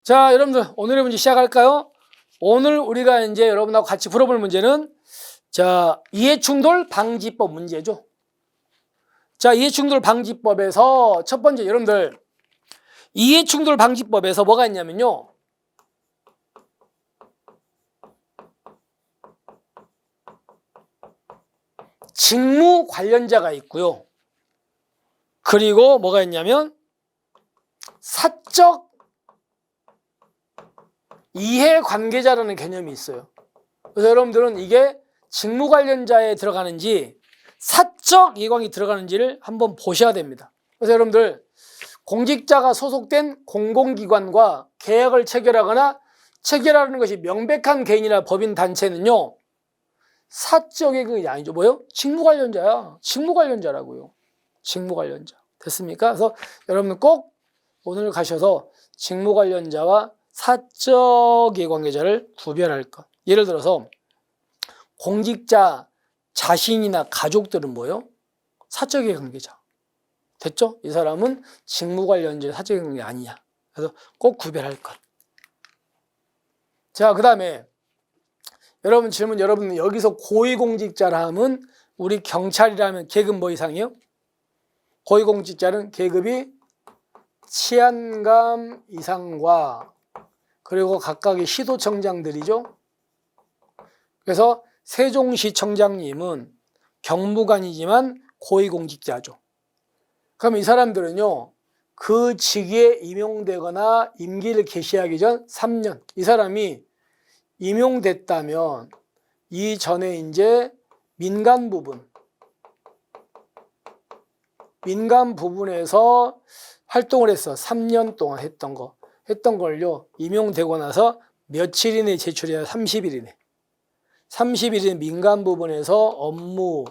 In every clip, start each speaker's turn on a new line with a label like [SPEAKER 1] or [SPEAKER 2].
[SPEAKER 1] 자, 여러분들 오늘의 문제 시작할까요? 오늘 우리가 이제 여러분하고 같이 풀어볼 문제는 이해충돌 방지법 문제죠. 자, 이해충돌 방지법에서 첫 번째 여러분들 이해충돌 방지법에서 뭐가 있냐면요. 직무 관련자가 있고요. 그리고 뭐가 있냐면 사적 이해관계자라는 개념이 있어요. 그래서 여러분들은 이게 직무 관련자에 들어가는지 사적 이해관계에 들어가는지를 한번 보셔야 됩니다. 그래서 여러분들 공직자가 소속된 공공기관과 계약을 체결하거나 체결하는 것이 명백한 개인이나 법인 단체는요. 사적의 그게 아니죠. 뭐요? 직무 관련자야. 직무 관련자라고요. 직무 관련자. 됐습니까? 그래서 여러분 꼭 오늘 가셔서 직무 관련자와 사적 이해관계자를 구별할 것. 예를 들어서 공직자 자신이나 가족들은 뭐예요? 사적 이해관계자. 됐죠? 이 사람은 직무 관련자 사적 이해관계 아니냐. 그래서 꼭 구별할 것. 자, 그 다음에 여러분 질문, 여러분 여기서 고위공직자라 하면 우리 경찰이라면 계급 뭐 이상이요? 고위공직자는 계급이 치안감 이상과 그리고 각각의 시도청장들이죠. 그래서 세종시청장님은 경무관이지만 고위공직자죠. 그럼 이 사람들은요. 그 직위에 임용되거나 임기를 개시하기 전 3년. 이 사람이 임용됐다면 이전에 이제 민간 부분에서 활동을 했어. 3년 동안 했던 걸요. 임용되고 나서 며칠 이내에 제출해야 30일 이내. 30일 이내 민간 부분에서 업무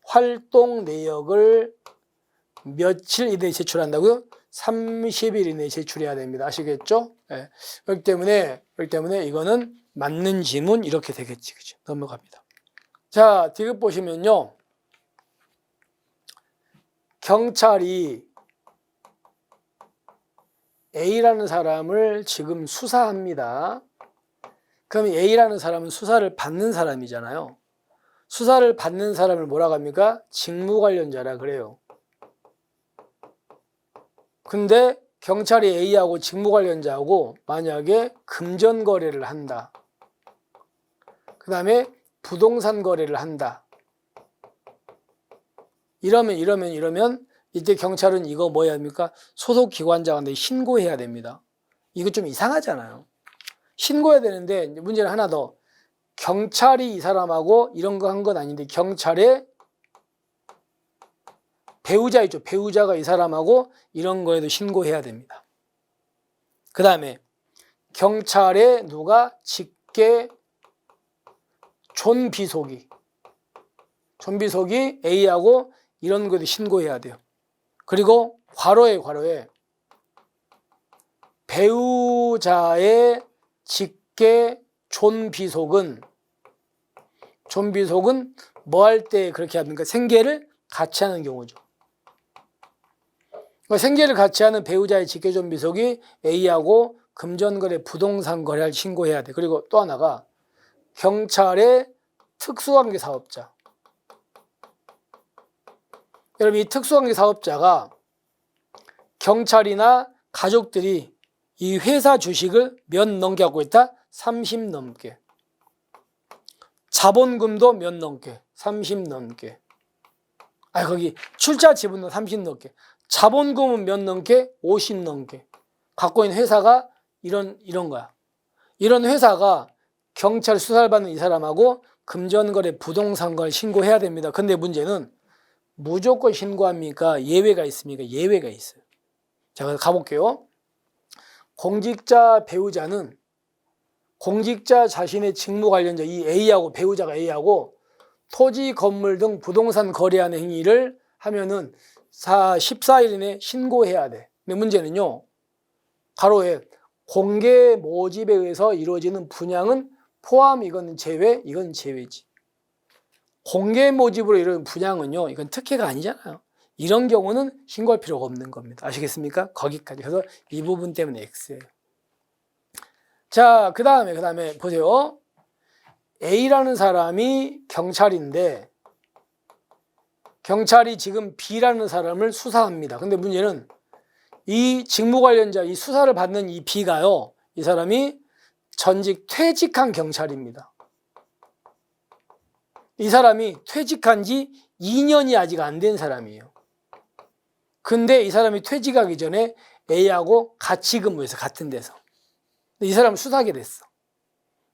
[SPEAKER 1] 활동 내역을 며칠 이내에 제출한다고요? 30일 이내에 제출해야 됩니다. 아시겠죠? 네. 그렇기 때문에 이거는 맞는 지문 이렇게 되겠지. 그죠? 넘어갑니다. 자, 디귿 보시면요. 경찰이 A라는 사람을 지금 수사합니다. 그럼 A라는 사람은 수사를 받는 사람이잖아요. 수사를 받는 사람을 뭐라고 합니까? 직무 관련자라 그래요. 근데 경찰이 A하고 직무 관련자하고 만약에 금전 거래를 한다. 그 다음에 부동산 거래를 한다. 이러면 이때 경찰은 이거 뭐 해야 합니까? 소속 기관장한테 신고해야 됩니다. 이거 좀 이상하잖아요. 신고해야 되는데 문제는 하나 더. 경찰이 이 사람하고 이런 거 한 건 아닌데 경찰의 배우자 있죠. 배우자가 이 사람하고 이런 거에도 신고해야 됩니다. 그 다음에 경찰에 누가 직계 존비속이 A하고 이런 거에도 신고해야 돼요. 그리고 괄호에 배우자의 직계 존비속은 뭐 할 때 그렇게 합니까? 생계를 같이 하는 경우죠. 생계를 같이 하는 배우자의 직계 존비속이 A하고 금전거래, 부동산 거래를 신고해야 돼. 그리고 또 하나가 경찰의 특수관계 사업자. 여러분 이 특수관계 사업자가 경찰이나 가족들이 이 회사 주식을 몇 넘게 갖고 있다? 30 넘게. 자본금도 몇 넘게? 30 넘게. 거기 출자 지분도 30 넘게. 자본금은 몇 넘게? 50 넘게. 갖고 있는 회사가 이런 거야. 이런 회사가 경찰 수사를 받는 이 사람하고 금전거래, 부동산거래 신고해야 됩니다. 근데 문제는 무조건 신고합니까? 예외가 있습니까? 예외가 있어요. 자, 가볼게요. 공직자 배우자는 공직자 자신의 직무 관련자 이 A하고 배우자가 A하고 토지, 건물 등 부동산 거래하는 행위를 하면은 14일 이내 신고해야 돼. 근데 문제는요. 가로에 공개 모집에 의해서 이루어지는 분양은 포함, 이건 제외, 이건 제외지. 공개 모집으로 이루어진 분양은요. 이건 특혜가 아니잖아요. 이런 경우는 신고할 필요가 없는 겁니다. 아시겠습니까? 거기까지. 그래서 이 부분 때문에 X예요. 자, 그 다음에 보세요. A라는 사람이 경찰인데 경찰이 지금 B라는 사람을 수사합니다. 근데 문제는 이 직무 관련자, 이 수사를 받는 이 B가요, 이 사람이 전직 퇴직한 경찰입니다. 이 사람이 퇴직한 지 2년이 아직 안 된 사람이에요. 근데 이 사람이 퇴직하기 전에 A하고 같이 근무해서 같은 데서. 근데 이 사람을 수사하게 됐어.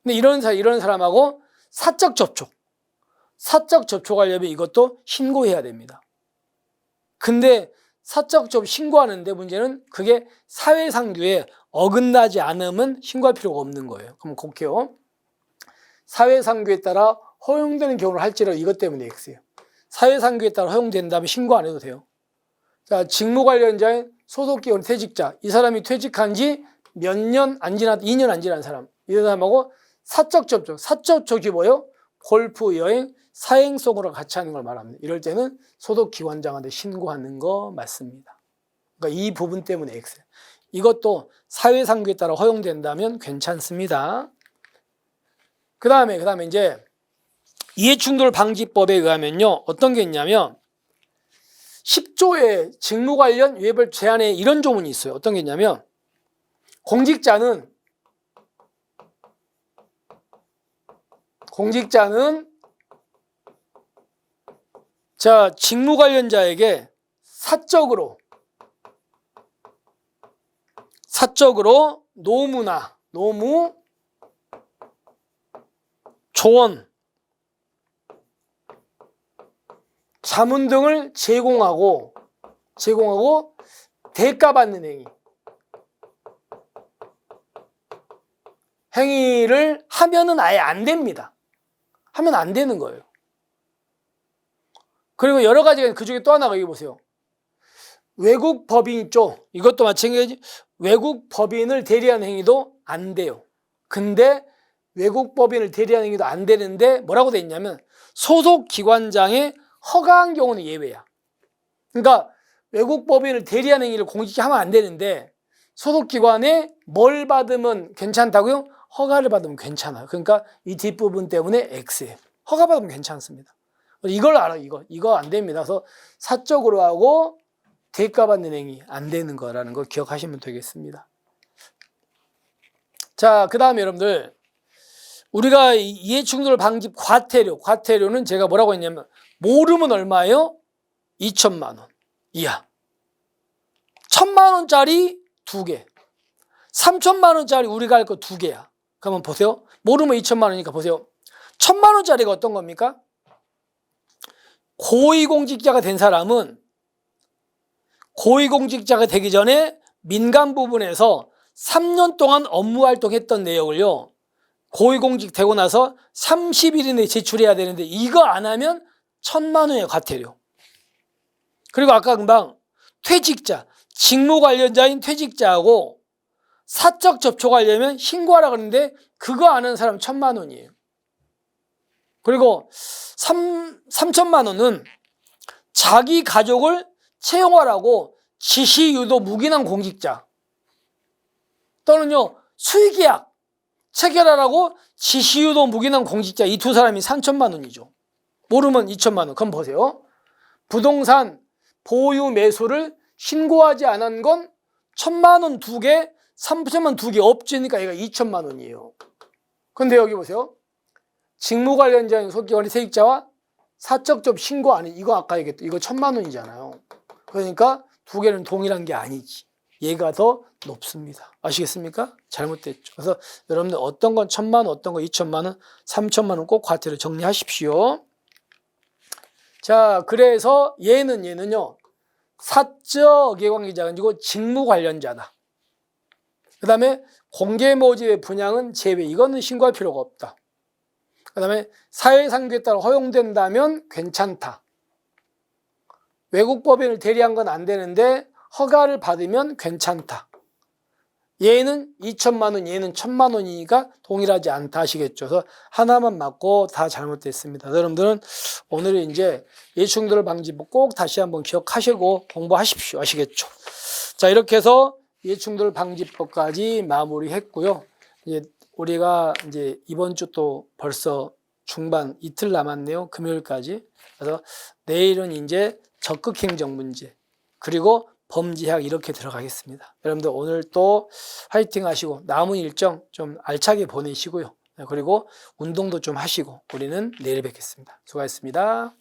[SPEAKER 1] 근데 이런 사람하고 사적 접촉하려면 이것도 신고해야 됩니다. 근데 사적 접촉 신고하는데 문제는 그게 사회상규에 어긋나지 않으면 신고할 필요가 없는 거예요. 그럼 볼게요. 사회상규에 따라 허용되는 경우를 할지라도 이것 때문에 X예요. 사회상규에 따라 허용된다면 신고 안 해도 돼요. 자, 직무 관련자인 소속기관 퇴직자, 이 사람이 퇴직한 지 몇 년 안 지났, 2년 안 지난 사람, 이 사람하고 사적 접촉이 뭐예요? 골프, 여행, 사행성으로 같이 하는 걸 말합니다. 이럴 때는 소속기관장한테 신고하는 거 맞습니다. 그러니까 이 부분 때문에 X. 이것도 사회상규에 따라 허용된다면 괜찮습니다. 그 다음에 이제 이해충돌 방지법에 의하면요, 어떤 게 있냐면 10조의 직무 관련 위해별 제한에 이런 조문이 있어요. 어떤 게 있냐면 공직자는 자, 직무 관련자에게 사적으로 노무, 조언, 자문 등을 제공하고 대가받는 행위를 하면은 아예 안 됩니다. 하면 안 되는 거예요. 그리고 여러 가지가 그 중에 또 하나가 여기 보세요. 외국 법인 있죠. 이것도 마찬가지. 외국 법인을 대리하는 행위도 안 돼요. 근데 외국 법인을 대리하는 행위도 안 되는데 뭐라고 돼 있냐면 소속 기관장의 허가한 경우는 예외야. 그러니까 외국 법인을 대리하는 행위를 공직자 하면 안 되는데 소속 기관에 뭘 받으면 괜찮다고요? 허가를 받으면 괜찮아요. 그러니까 이 뒷부분 때문에 X예요. 허가 받으면 괜찮습니다. 이걸 알아. 이거 안 됩니다. 그래서 사적으로 하고 대가받는 행위 안 되는 거라는 걸 기억하시면 되겠습니다. 자, 그 다음에 여러분들 우리가 이해충돌 방지 과태료는 제가 뭐라고 했냐면 모르면 얼마예요? 2천만 원 이하. 1,000만 원짜리 2개, 3천만 원짜리 우리가 할 거 2개야. 그러면 보세요. 모르면 2천만 원이니까 보세요. 1,000만 원짜리가 어떤 겁니까? 고위공직자가 된 사람은 고위공직자가 되기 전에 민간 부분에서 3년 동안 업무 활동했던 내역을요, 고위공직 되고 나서 30일 이내에 제출해야 되는데 이거 안 하면 1,000만 원의 과태료. 그리고 아까 금방 퇴직자, 직무 관련자인 퇴직자하고 사적 접촉하려면 신고하라 그러는데 그거 안 하는 사람 1,000만 원이에요. 그리고 3천만 원은 자기 가족을 채용하라고 지시 유도 무기능 공직자 또는요 수의계약 체결하라고 지시 유도 무기능 공직자 이 두 사람이 3천만 원이죠. 모르면 2천만 원. 그럼 보세요. 부동산 보유 매수를 신고하지 않은 건 1,000만 원 2개, 3천만 원 2개 없지니까 얘가 2천만 원이에요. 근데 여기 보세요. 직무 관련자인 소속기관의 세입자와 사적 접 신고 안 해. 이거 아까 얘기했던 이거 1,000만 원이잖아요. 그러니까 2개는 동일한 게 아니지. 얘가 더 높습니다. 아시겠습니까? 잘못됐죠. 그래서 여러분들 어떤 건 1,000만 원, 어떤 건 2천만 원, 3천만 원 꼭 과태료 정리하십시오. 자, 그래서 얘는요. 사적 이해관계자가 아니고 직무 관련자다. 그 다음에 공개 모집의 분양은 제외. 이거는 신고할 필요가 없다. 그 다음에 사회상규에 따라 허용된다면 괜찮다. 외국 법인을 대리한 건 안 되는데 허가를 받으면 괜찮다. 얘는 2천만 원, 얘는 1,000만 원이니까 동일하지 않다 하시겠죠. 그래서 하나만 맞고 다 잘못됐습니다. 여러분들은 오늘은 이제 이해충돌 방지법 꼭 다시 한번 기억하시고 공부하십시오. 아시겠죠? 자, 이렇게 해서 이해충돌 방지법까지 마무리했고요. 이제 우리가 이제 이번 주 또 벌써 중반 이틀 남았네요. 금요일까지. 그래서 내일은 이제 적극행정 문제 그리고 범지학 이렇게 들어가겠습니다. 여러분들 오늘 또 화이팅 하시고 남은 일정 좀 알차게 보내시고요. 그리고 운동도 좀 하시고 우리는 내일 뵙겠습니다. 수고하셨습니다.